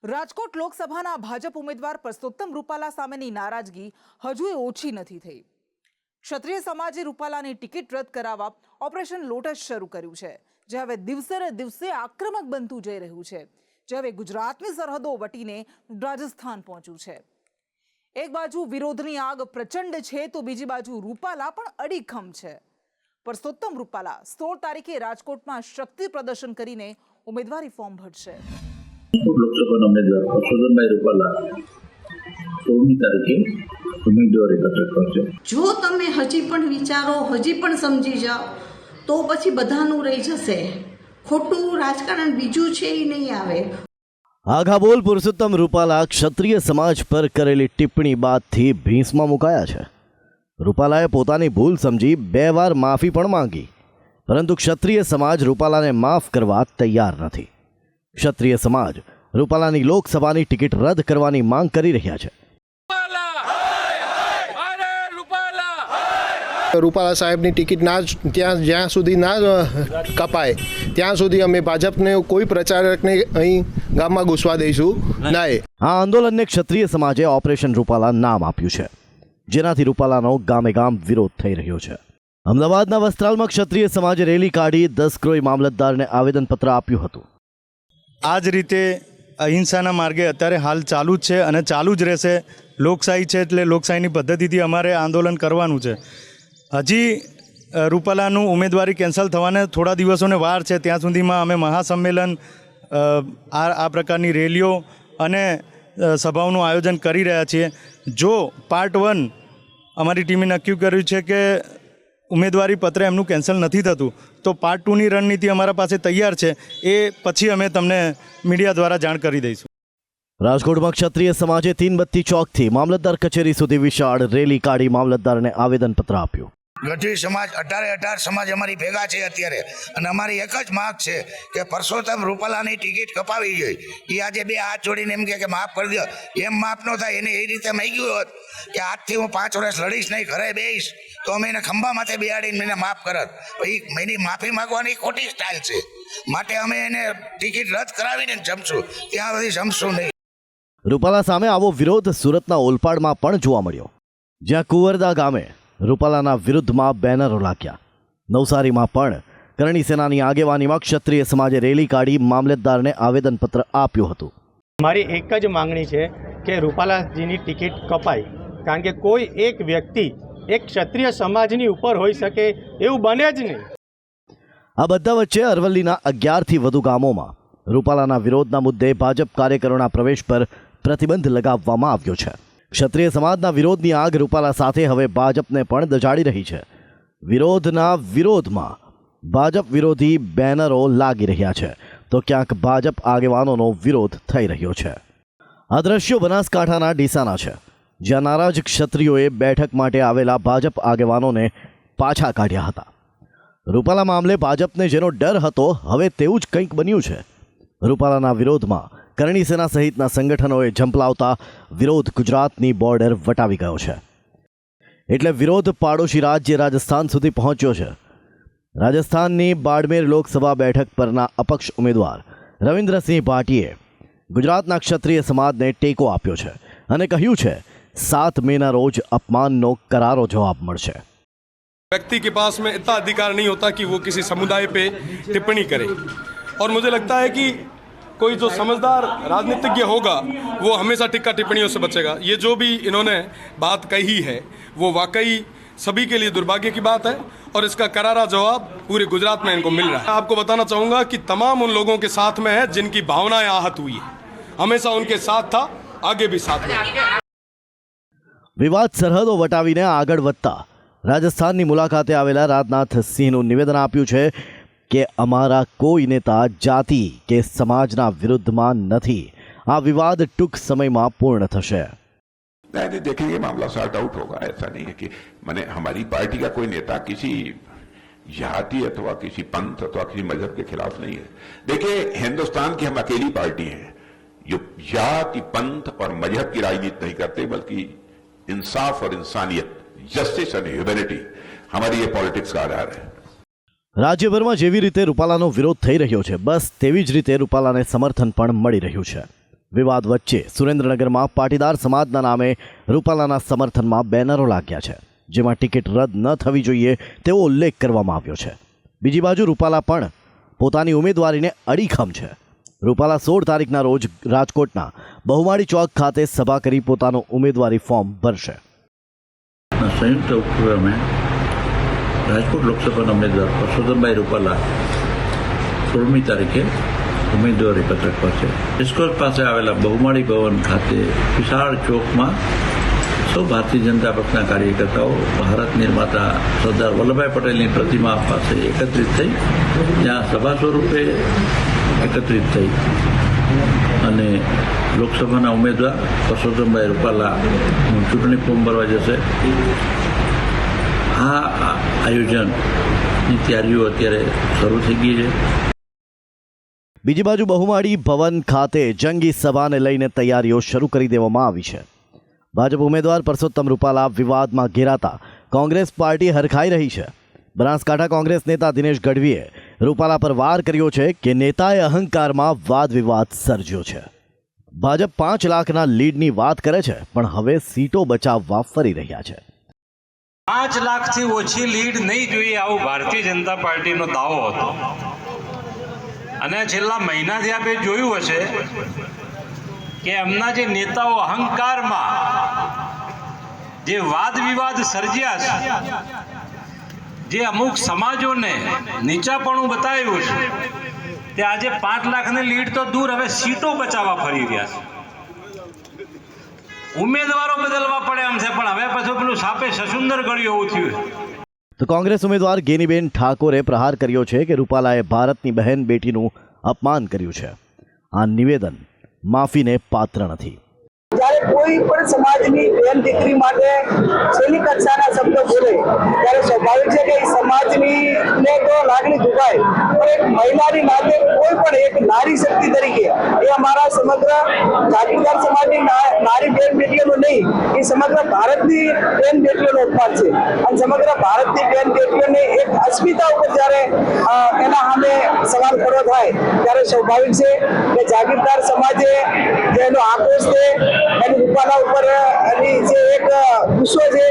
રાજકોટ લોકસભાના ભાજપ ઉમેદવાર પરસોત્તમ રૂપાલા સામેની નારાજગી હજુ ઓછી નથી થઈ. ક્ષત્રિય સમાજે રૂપાલાની ટિકિટ રદ કરાવવા ઓપરેશન લોટસ શરૂ કર્યું છે, જે હવે દિવસે ને દિવસે આક્રમક બનતું જઈ રહ્યું છે, જે હવે ગુજરાતની સરહદો વટીને રાજસ્થાન પહોંચ્યું છે. એક બાજુ વિરોધની આગ પ્રચંડ છે તો બીજી બાજુ રૂપાલા પણ અડીખમ છે. પરસોત્તમ રૂપાલા 16 તારીખે રાજકોટમાં શક્તિ પ્રદર્શન કરીને ઉમેદવારી ફોર્મ ભરશે. લોકસભાના ઉમેદવાર પરસોત્તમભાઈ રૂપાલા 16મી તારીખે ઉમેદવારી પત્ર કરશે. જો તમે હજી પણ વિચારો, હજી પણ સમજી જાઓ તો પછી બધાનું રહી જશે. ખોટું રાજકારણ બીજું છે એ નહીં આવે. આઘા બોલ પુરુષોત્તમ રૂપાલા ક્ષત્રિય સમાજ પર કરેલી ટિપ્પણી બાદથી ભીંસમાં મુકાયા છે. રૂપાલાએ પોતાની ભૂલ સમજી 2 વાર માફી પણ માંગી, પરંતુ ક્ષત્રિય સમાજ રૂપાલાને માફ કરવા તૈયાર નથી. ક્ષત્રિય સમાજ રૂપાલાની લોકસભાની ટિકિટ રદ કરવાની માંગ કરી રહ્યા છે. રૂપાલા સાહેબની ટિકિટ જ્યાં સુધી ના કપાય ત્યાં સુધી અમે ભાજપને કોઈ પ્રચારકને અહીં ગામમાં ઘૂસવા દઈશું નહીં. આ આંદોલનને ક્ષત્રિય સમાજે ઓપરેશન રૂપાલા નામ આપ્યું છે, જેનાથી રૂપાલાનો ગામે ગામ વિરોધ થઈ રહ્યો છે. અમદાવાદના વસ્ત્રાલમાં ક્ષત્રિય સમાજે રેલી કાઢી 10 ક્રોઈ મામલતદારને આવેદનપત્ર આપ્યું હતું. આ જ રીતે અહિંસાના માર્ગે અત્યારે હાલ ચાલુ જ છે અને ચાલુ જ રહેશે. લોકશાહી છે એટલે લોકશાહીની પદ્ધતિથી અમારે આંદોલન કરવાનું છે. હજી રૂપાલાનું ઉમેદવારી કેન્સલ થવાને થોડા દિવસોને વાર છે. ત્યાં સુધીમાં અમે મહાસંમેલન, આ પ્રકારની રેલીઓ અને સભાઓનું આયોજન કરી રહ્યા છીએ. જો પાર્ટ 1 અમારી ટીમે નક્કી કર્યું છે કે ઉમેદવારી પત્ર એમનું કેન્સલ નથી થતું, તો પાર્ટ 2ની રણનીતિ અમારા પાસે તૈયાર છે. એ પછી અમે તમને મીડિયા દ્વારા જાણ કરી દઈશું. રાજકોટમાં ક્ષત્રિય સમાજે તીનબત્તી ચોકથી મામલતદાર કચેરી સુધી વિશાળ રેલી કાઢી મામલતદારને આવેદનપત્ર આપ્યું. ગઢવી સમાજ 18 સમાજ અમારી ભેગા છે અત્યારે, અને અમારી એક જ માંગ છે કે પરસોત્તમ રૂપાલાની ટિકિટ કપાવી જોઈએ. એ આજે 2 હાથ જોડીને એમ કે માફ કરી દો, એમ માફ ન થાય. એને એ રીતે માંગ્યું હોત કે આજથી હું 5 વર્ષ લડીશ નહીં, ઘરે બેસીશ, તો અમે એને ખંભા માથે બેહાડીને એને માફ કરત. એની માફી માગવાની ખોટી સ્ટાઇલ છે. માટે અમે એને ટિકિટ રદ કરાવીને જમશું, ત્યાં સુધી જમશું નહીં. રૂપાલા સામે આવો વિરોધ સુરતના ઓલપાડમાં પણ જોવા મળ્યો, જ્યાં કુંવરદા ગામે રૂપાલાના વિરુદ્ધમાં બેનરો લાગ્યા. નવસારીમાં પણ કરણી સેનાની આગેવાનીમાં ક્ષત્રિય સમાજે રેલી કાઢી મામલતદારને આવેદનપત્ર આપ્યું હતું. મારી એક જ માંગણી છે કે રૂપાલાજીની ટિકિટ કપાય, કારણ કે કોઈ એક વ્યક્તિ એક ક્ષત્રિય સમાજની ઉપર હોઈ શકે એવું બને જ નહીં. આ બધા વચ્ચે અરવલ્લીના 11થી વધુ ગામોમાં રૂપાલાના વિરોધના મુદ્દે ભાજપ કાર્યકરોના પ્રવેશ પર પ્રતિબંધ લગાવવામાં આવ્યો છે. ક્ષત્રિય સમાજના વિરોધની આગ રૂપાલા સાથે હવે ભાજપને પણ દજાડી રહી છે. વિરોધના વિરોધમાં ભાજપ વિરોધી બેનરો લાગી રહ્યા છે, તો ક્યાંક ભાજપ આગેવાનોનો વિરોધ થઈ રહ્યો છે. આ દ્રશ્યો બનાસકાંઠાના ડીસાના છે, જ્યાં નારાજ ક્ષત્રિયોએ બેઠક માટે આવેલા ભાજપ આગેવાનોને પાછા કાઢ્યા હતા. રૂપાલા મામલે ભાજપને જેનો ડર હતો, હવે તેવું જ કંઈક બન્યું છે. રૂપાલાના વિરોધમાં કરણી સેના સહિતના સંગઠનોએ ઝંપલાવતા વિરોધ ગુજરાતની બોર્ડર વટાવી ગયો છે. એટલે વિરોધ પાડોશી રાજ્ય રાજસ્થાન સુધી પહોંચ્યો છે. રાજસ્થાનની બાડમેર લોકસભા બેઠક પરના અપક્ષ ઉમેદવાર રવિન્દ્રસિંહ ભાટીએ ગુજરાતના ક્ષત્રિય સમાજને ટેકો આપ્યો છે અને કહ્યું છે 7 મેના રોજ અપમાનનો કરારો જવાબ મળશે. व्यक्ति के पास में इतना अधिकार नहीं होता कि वो किसी समुदाय पे टिप्पणी करे, और मुझे लगता है कि कोई जो समझदार राजनीतिज्ञ होगा वो हमेशा टिक्का टिप्पणियों से बचेगा. ये जो भी इन्होंने बात कही है वो वाकई सभी के लिए दुर्भाग्य की बात है, और इसका करारा जवाब पूरे गुजरात में इनको मिल रहा है. आपको बताना चाहूँगा कि तमाम उन लोगों के साथ में है जिनकी भावनाएं आहत हुई है. हमेशा उनके साथ था, आगे भी साथ में. વિવાદ સરહદો વટાવીને આગળ વધતા રાજસ્થાનની મુલાકાતે આવેલા રાજનાથ સિંહનું નિવેદન આપ્યું છે કે અમારા કોઈ નેતા જાતિ કે સમાજના વિરુદ્ધમાં નથી. આ વિવાદ ટૂંક સમયમાં પૂર્ણ થશે. नहीं देखेंगे मामला सॉर्ट आउट होगा. ऐसा नहीं है कि मैंने हमारी पार्टी का कोई नेता किसी जाति अथवा किसी पंथ अथवा किसी मजहब के खिलाफ नहीं है. देखिए, हिंदुस्तान की हम अकेली पार्टी हैं जो जाति, पंथ और मजहब की राजनीति नहीं करते, बल्कि इंसाफ और इंसानियत, जस्टिस एंड ह्यूमैनिटी हमारी ये पॉलिटिक्स का आधार है. રાજ્યભરમાં જેવી રીતે રૂપાલાનો વિરોધ થઈ રહ્યો છે, બસ તેવી જ રીતે રૂપાલાને સમર્થન પણ મળી રહ્યું છે. વિવાદ વચ્ચે સુરેન્દ્રનગરમાં પાટીદાર સમાજના નામે રૂપાલાના સમર્થનમાં બેનરો લાગ્યા છે, જેમાં ટિકિટ રદ ન થવી જોઈએ તેવો ઉલ્લેખ કરવામાં આવ્યો છે. બીજી બાજુ રૂપાલા પણ પોતાની ઉમેદવારીને અડીખમ છે. રૂપાલા 16 તારીખના રોજ રાજકોટના બહુમાળી ચોક ખાતે સભા કરી પોતાનું ઉમેદવારી ફોર્મ ભરશે. સંયુક્ત ઉપક્રમે રાજકોટ લોકસભાના ઉમેદવાર પરસોત્તમભાઈ રૂપાલા 16મી તારીખે ઉમેદવારી પત્રક કરશે. રેસકોર્સ પાસે આવેલા બહુમાળી ભવન ખાતે વિશાળ ચોકમાં સૌ ભારતીય જનતા પક્ષના કાર્યકર્તાઓ ભારત નિર્માતા સરદાર વલ્લભભાઈ પટેલની પ્રતિમા પાસે એકત્રિત થઈ ત્યાં સભા સ્વરૂપે એકત્રિત થઈ અને લોકસભાના ઉમેદવાર પરસોત્તમભાઈ રૂપાલાનું ચૂંટણી ફોર્મ ભરવા જશે. આ આયોજનની તૈયારીઓ અત્યારે શરૂ થઈ ગઈ છે. બીજી બાજુ બહુમાળી ભવન ખાતે જંગી સભાને લઈને તૈયારીઓ શરૂ કરી દેવામાં આવી છે. ભાજપ ઉમેદવાર પરસોત્તમ રૂપાલા વિવાદમાં ઘેરાતા કોંગ્રેસ પાર્ટી હરખાઈ રહી છે. બનાસકાંઠા કોંગ્રેસ નેતા દિનેશ ગઢવીએ રૂપાલા પર વાર કર્યો છે કે નેતાએ અહંકારમાં વાદ વિવાદ સર્જ્યો છે. ભાજપ 5 લાખના લીડની વાત કરે છે, પણ હવે સીટો બચાવવા ફરી રહ્યા છે. 5 લાખથી ઓછી લીડ નહીં જોઈએ આવો ભારતીય જનતા પાર્ટીનો દાવો હતો. અને છેલ્લા મહિનાથી આપણે જોયું હશે કે એમના જે નેતાઓ અહંકારમાં જે વાદ વિવાદ સર્જ્યા છે, જે અમુક સમાજોને નીચાપણું બતાવ્યું છે, તે આજે 5 લાખની લીડ તો દૂર, હવે સીટો બચાવવા ફરી રહ્યા છે. ઉમેદવારો બદલવા પડે એમ છે, પણ હવે પછી પેલું સાપે સસુંદર ગળ્યું એવું થયું. તો કોંગ્રેસ ઉમેદવાર ગેનીબેન ઠાકોરે પ્રહાર કર્યો છે કે રૂપાલાએ ભારતની બહેન બેટીનું અપમાન કર્યું છે. આ નિવેદન માફીને પાત્ર નથી. જ્યારે કોઈ પણ સમાજની બેન દીકરી માટે છેલ્લી કક્ષાના શબ્દો બોલે ત્યારે સ્વાભાવિક છે કે એ સમાજની ને તો લાગણી દુભાય, પણ એક મહિલાની નાતે કોઈ પણ એક નારી શક્તિ તરીકે એ અમારા સમગ્ર જાગીરદાર સમાજની નારી બેન બેટીઓનું નહીં, એ સમગ્ર ભારતની બેન બેટીઓનું અપમાન છે. અને સમગ્ર ભારતની બેન બેટીઓને એક અસ્મિતા ઉપર જ્યારે એના સામે સવાલ ખડો થાય ત્યારે સ્વાભાવિક છે કે જાગીરદાર સમાજે જેનો આક્રોશ છે એની રૂપાલા ઉપર એની જે એક ગુસ્સો છે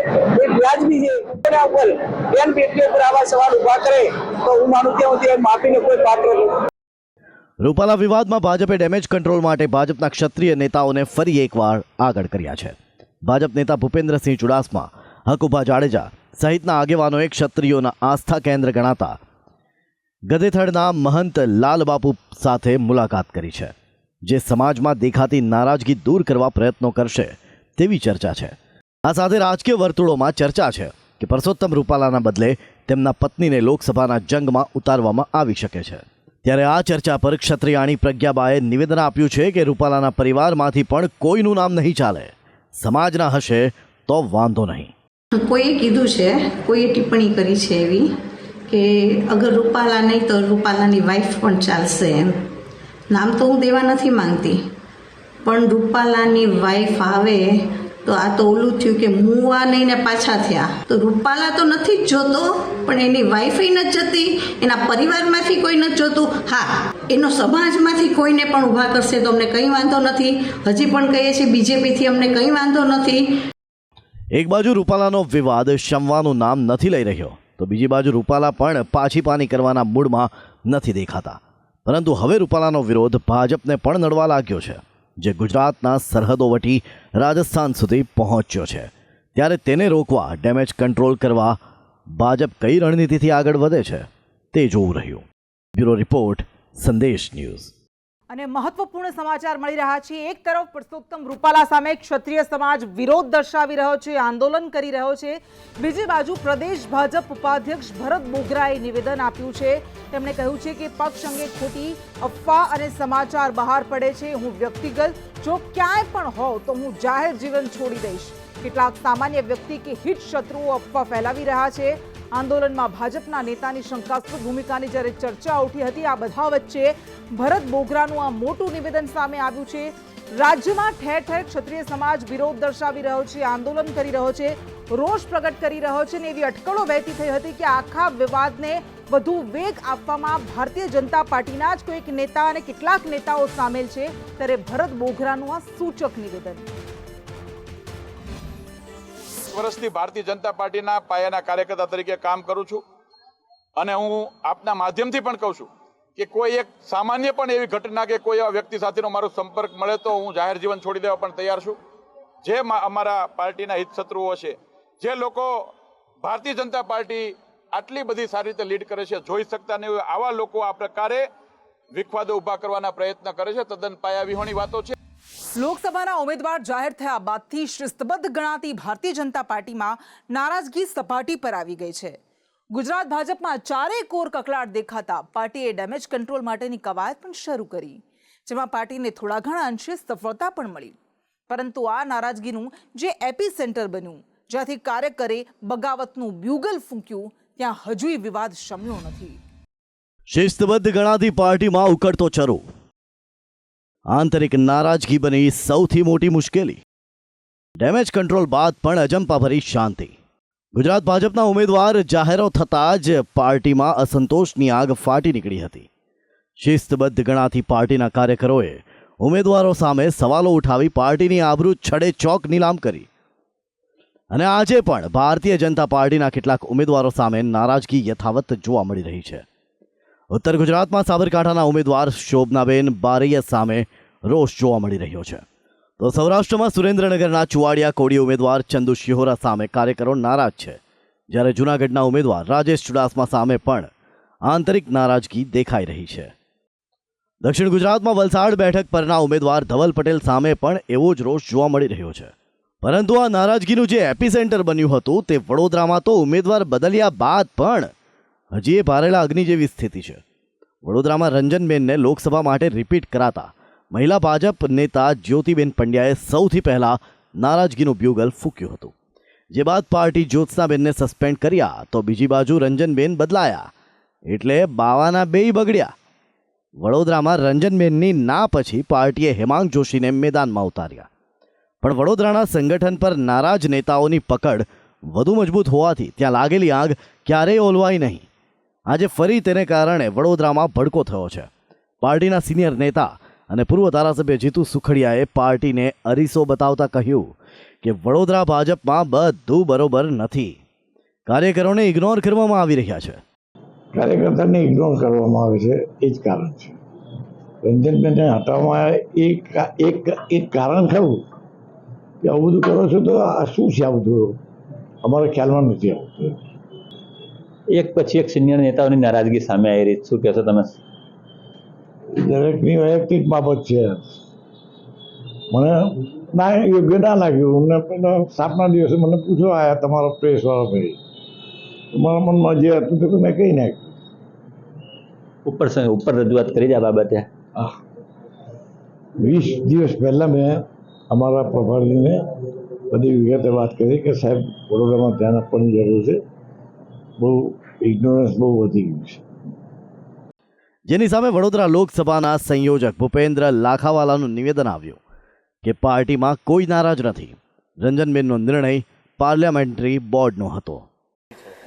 એ વ્યાજબી છે. એના ઉપર બેન બેટીઓ પર આવા સવાલ ઉભા કરે તો હું માનું ત્યાં સુધી માફીને કોઈ પાત્ર નથી. રૂપાલા વિવાદમાં ભાજપે ડેમેજ કંટ્રોલ માટે ભાજપના ક્ષત્રિય નેતાઓને ફરી એકવાર આગળ કર્યા છે. ભાજપ નેતા ભૂપેન્દ્રસિંહ ચુડાસમા, હકુભા જાડેજા સહિતના આગેવાનોએ ક્ષત્રિયોના આસ્થા કેન્દ્ર ગણાતા ગધેથડના મહંત લાલબાપુ સાથે મુલાકાત કરી છે, જે સમાજમાં દેખાતી નારાજગી દૂર કરવા પ્રયત્નો કરશે તેવી ચર્ચા છે. આ સાથે રાજકીય વર્તુળોમાં ચર્ચા છે કે પરસોત્તમ રૂપાલાના બદલે તેમના પત્નીને લોકસભાના જંગમાં ઉતારવામાં આવી શકે છે. ત્યારે આ ચર્ચા પર ક્ષત્રિયાણી પ્રજ્ઞાબાએ નિવેદન આપ્યું છે કે રૂપાલાના પરિવારમાંથી પણ કોઈનું નામ નહીં ચાલે, સમાજના હશે તો વાંધો નહીં. કોઈએ કીધું છે, કોઈએ ટિપ્પણી કરી છે એવી કે અગર રૂપાલા નહીં તો રૂપાલાની વાઈફ પણ ચાલશે એમ. નામ તો હું દેવા નથી માંગતી, પણ રૂપાલાની વાઈફ આવે તો આ તો ઓલું થયું કે મુવા નહીં ને પાછા થયા. તો રૂપાલા તો નથી જ જોતો, પણ એની વાઈફ નથી જતી, એના પરિવારમાંથી કોઈ નથી જોતું. હા, એનો સમાજમાંથી કોઈને પણ ઊભા કરશે તો અમને કંઈ વાંધો નથી. હજી પણ કહીએ છીએ બીજેપીથી અમને કંઈ વાંધો નથી. એક બાજુ રૂપાલાનો વિવાદ શમવાનું નામ નથી લઈ રહ્યો, તો બીજી બાજુ રૂપાલા પણ પાછી પાની કરવાના મૂડમાં નથી દેખાતા. પરંતુ હવે રૂપાલાનો વિરોધ ભાજપને પણ નડવા લાગ્યો છે, જે ગુજરાતના સરહદો વટી રાજસ્થાન સુધી પહોંચ્યો છે. ત્યારે તેને રોકવા, ડેમેજ કંટ્રોલ કરવા ભાજપ કઈ રણનીતિથી આગળ વધે છે તે જોવું રહ્યું. બ્યુરો રિપોર્ટ, સંદેશ ન્યૂઝ. અને મહત્વપૂર્ણ સમાચાર મળી રહ્યા છે. એક તરફ પરસોત્તમ રૂપાલા સામે ક્ષત્રિય સમાજ વિરોધ દર્શાવી રહ્યો છે, આંદોલન કરી રહ્યો છે. બીજી બાજુ પ્રદેશ ભાજપ ઉપાધ્યક્ષ ભરત બોગરાએ નિવેદન આપ્યું છે. તેમણે કહ્યું છે કે પક્ષ અંગે ખોટી અફવા અને સમાચાર બહાર પડે છે. હું વ્યક્તિગત જો ક્યાંય પણ હોઉં તો હું જાહેર જીવન છોડી દઈશ. કેટલાક સામાન્ય વ્યક્તિ કે હિત શત્રુઓ અફવા ફેલાવી રહ્યા છે. આંદોલનમાં ભાજપના નેતાની શંકાસ્પદ ભૂમિકાની જ્યારે ચર્ચા ઉઠી હતી, આ બધા વચ્ચે ભરત બોગરાનું આ મોટું નિવેદન સામે આવ્યું છે. રાજ્યમાં ઠેર ઠેર ક્ષત્રિય સમાજ વિરોધ દર્શાવી રહ્યો છે, આંદોલન કરી રહ્યો છે, રોષ પ્રગટ કરી રહ્યો છે. ને એવી અટકળો વહેતી થઈ હતી કે આખા વિવાદને વધુ વેગ આપવામાં ભારતીય જનતા પાર્ટીના જ કોઈક નેતા અને કેટલાક નેતાઓ સામેલ છે, ત્યારે ભરત બોઘરાનું આ સૂચક નિવેદન. વર્ષથી ભારતીય જનતા પાર્ટીના પાયાના કાર્યકર્તા તરીકે કામ કરું છું અને હું આપના માધ્યમથી પણ કહું છું કે કોઈ એક સામાન્ય પણ એવી ઘટના કે કોઈ એવા વ્યક્તિ સાથેનો મારો સંપર્ક મળે તો હું જાહેર જીવન છોડી દેવા પણ તૈયાર છું. જે અમારા પાર્ટીના હિતશત્રુઓ છે, જે લોકો ભારતીય જનતા પાર્ટી આટલી બધી સારી રીતે લીડ કરે છે જોઈ શકતા નહીં હોય, આવા લોકો આ પ્રકારે વિખવાદો ઊભા કરવાના પ્રયત્ન કરે છે, તદ્દન પાયાવિહોણી વાતો છે. લોકસભાના ઉમેદવાર જાહેર થયા બાદથી શિસ્તબદ્ધ ગણાતી ભારતીય જનતા પાર્ટીમાં નારાજગી સપાટી પર આવી ગઈ છે. ગુજરાત ભાજપમાં ચારેય કોર કકળાટ દેખાતા પાર્ટીએ ડેમેજ કંટ્રોલ માટેની કવાયત પણ શરૂ કરી, જેમાં પાર્ટીને થોડા ઘણા અંશે સફળતા પણ મળી. પરંતુ આ નારાજગીનું જે એપી સેન્ટર બન્યું, જ્યાંથી કાર્યકરે બગાવતનું બ્યુગલ ફૂંક્યું, ત્યાં હજુય વિવાદ શમ્યો નથી. શિસ્તબદ્ધ ગણાતી પાર્ટીમાં ઉકળતો ચરો, આંતરિક નારાજગી બની સૌથી મોટી મુશ્કેલી. ડેમેજ કંટ્રોલ બાદ પણ અજંપાભરી શાંતિ. ગુજરાત ભાજપના ઉમેદવાર જાહેરો થતાં જ પાર્ટીમાં અસંતોષની આગ ફાટી નીકળી હતી. શિસ્તબદ્ધ ગણાતી પાર્ટીના કાર્યકરોએ ઉમેદવારો સામે સવાલો ઉઠાવી પાર્ટીની આબરૂ છડે ચોક નીલામ કરી. અને આજે પણ ભારતીય જનતા પાર્ટીના કેટલાક ઉમેદવારો સામે નારાજગી યથાવત જોવા મળી રહી છે. ઉત્તર ગુજરાતમાં સાબરકાંઠાના ઉમેદવાર શોભનાબેન બારૈયા સામે રોષ જોવા મળી રહ્યો છે, તો સૌરાષ્ટ્રમાં સુરેન્દ્રનગરના ચુવાડિયા કોડી ઉમેદવાર ચંદુ શિહોરા સામે કાર્યકરો નારાજ છે, જ્યારે જૂનાગઢના ઉમેદવાર રાજેશ ચુડાસમા સામે પણ આંતરિક નારાજગી દેખાઈ રહી છે. દક્ષિણ ગુજરાતમાં વલસાડ બેઠક પરના ઉમેદવાર ધવલ પટેલ સામે પણ એવો જ રોષ જોવા મળી રહ્યો છે. પરંતુ આ નારાજગીનું જે એપિસેન્ટર બન્યું હતું તે વડોદરામાં તો ઉમેદવાર બદલ્યા બાદ પણ હજી એ ભારેલા અગ્નિ જેવી સ્થિતિ છે. વડોદરામાં રંજનબેનને લોકસભા માટે રિપીટ કરાતા મહિલા ભાજપ નેતા જ્યોતિબેન પંડ્યાએ સૌથી પહેલા નારાજગીનું બ્યુગલ ફૂંક્યું હતું, જે બાદ પાર્ટી જ્યોત્સનાબેનને સસ્પેન્ડ કર્યા તો બીજી બાજુ રંજનબેન બદલાયા એટલે બાવાના બેય બગડ્યા. વડોદરામાં રંજનબેનની ના પછી પાર્ટીએ હેમાંગ જોશીને મેદાનમાં ઉતાર્યા, પણ વડોદરાના સંગઠન પર નારાજ નેતાઓની પકડ વધુ મજબૂત હોવાથી ત્યાં લાગેલી આગ ક્યારેય ઓલવાઈ નહીં. આજે ફરી તેને કારણે વડોદરામાં ભડકો થયો છે. પાર્ટીના સિનિયર નેતા અને પૂર્વ ધારાસભ્ય જીતુ સુખડિયાએ પાર્ટીને અરીસો બતાવતા કહ્યું કે વડોદરા ભાજપમાં બધું બરોબર નથી, કાર્યકરોને ઇગ્નોર કરવામાં આવી રહ્યા છે. કાર્યકર્તાને ઇગ્નોર કરવામાં આવે છે એ જ કારણ છે. રંજનબેનને હટાવવામાં એક કારણ ખરું કે આવું બધું કરો છો તો આ શું છે, આ બધું અમારા ખ્યાલમાં નથી આવતું. એક પછી એક સિનિયર નેતાઓની નારાજગી સામે આવી રહી, શું કહેશો તમે? દરેકની વૈયક્તિક બાબત છે. મને ના યોગ્ય ના લાગ્યું. મને સ્થાપના દિવસે મને પૂછો આયા તમારો પ્રેસવાળો ભાઈ, મારા મનમાં જે હતું તે મેં કહી નાખ્યું. ઉપર રજૂઆત કરી છે આ બાબતે? 20 દિવસ પહેલાં મેં અમારા પ્રભારીને બધી વિગતે વાત કરી કે સાહેબ વડોદરામાં ધ્યાન આપવાની જરૂર છે, બહુ ઇગ્નોરન્સ બહુ વધી ગયું છે. જેની સામે વડોદરા લોકસભાના સંયોજક ભૂપેન્દ્ર લાખાવાલાનું નિવેદન આવ્યું કે પાર્ટીમાં કોઈ નારાજ નથી. રંજનબેનનો નિર્ણય પાર્લામેન્ટરી બોર્ડનો હતો.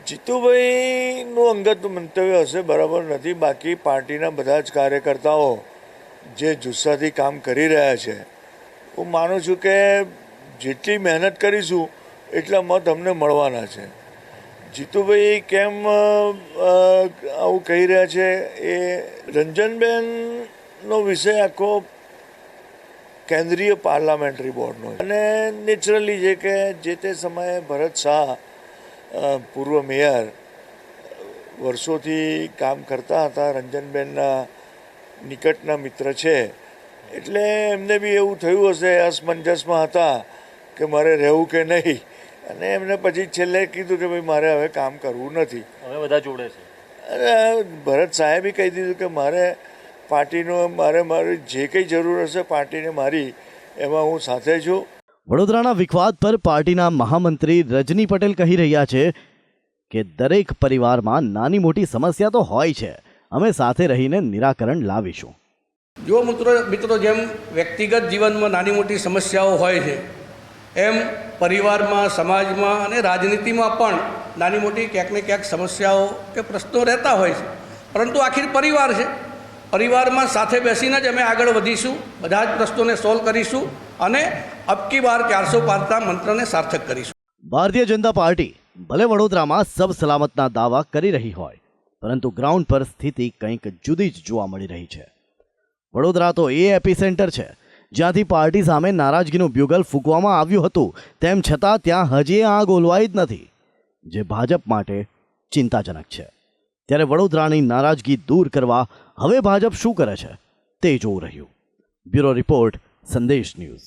જીતુભાઈનું અંગત મંતવ્ય હશે, બરાબર નથી. બાકી પાર્ટીના બધા જ કાર્યકર્તાઓ જે જુસ્સાથી કામ કરી રહ્યા છે, હું માનું છું કે જેટલી મહેનત કરીશું એટલા મત અમને મળવાના છે. જીતુભાઈ કેમ આવું કહી રહ્યા છે એ રંજનબેનનો વિષય આખો કેન્દ્રીય પાર્લામેન્ટરી બોર્ડનો, અને નેચરલી છે કે જે તે સમયે ભરત શાહ પૂર્વ મેયર વર્ષોથી કામ કરતા હતા, રંજનબેનના નિકટના મિત્ર છે, એટલે એમને બી એવું થયું હશે, અસમંજસમાં હતા કે મારે રહેવું કે નહીં, અને એમને પછી છેલ્લે કીધું કે ભાઈ મારે હવે કામ કરવું નથી. હવે બધા જોડે છે. અને ભરત સાહેબે કહી દીધું કે મારે પાર્ટીનો મારી જે કંઈ જરૂર હશે પાર્ટીને મારી, એમાં હું સાથે છું. વડોદરાના વિખવાદ પર પાર્ટીના મહામંત્રી રજની પટેલ કહી રહ્યા છે કે દરેક પરિવારમાં નાની મોટી સમસ્યા તો હોય છે, અમે સાથે રહીને નિરાકરણ લાવીશું. જો મિત્રો જેમ વ્યક્તિગત જીવનમાં નાની મોટી સમસ્યાઓ હોય છે, એમ પરિવારમાં, સમાજમાં અને રાજનીતિમાં પણ નાની મોટી ક્યાંક ને ક્યાંક સમસ્યાઓ કે પ્રશ્નો રહેતા હોય છે, પરંતુ આખિર પરિવાર છે. પરિવારમાં સાથે બેસીને જ અમે આગળ વધીશું, બધા જ પ્રશ્નોને સોલ્વ કરીશું અને અબકી બાર 400 પારના મંત્રને સાર્થક કરીશું. ભારતીય જનતા પાર્ટી ભલે વડોદરામાં સબ સલામતના દાવા કરી રહી હોય, પરંતુ ગ્રાઉન્ડ પર સ્થિતિ કંઈક જુદી જ જોવા મળી રહી છે. વડોદરા તો એ એપિસેન્ટર છે જ્યાંથી પાર્ટી સામે નારાજગીનું બ્યુગલ ફૂંકવામાં આવ્યું હતું, તેમ છતાં ત્યાં હજી આગ ઓલવાઈ જ નથી, જે ભાજપ માટે ચિંતાજનક છે. ત્યારે વડોદરાની નારાજગી દૂર કરવા હવે ભાજપ શું કરે છે તે જોવું રહ્યું. બ્યુરો રિપોર્ટ, સંદેશ ન્યૂઝ.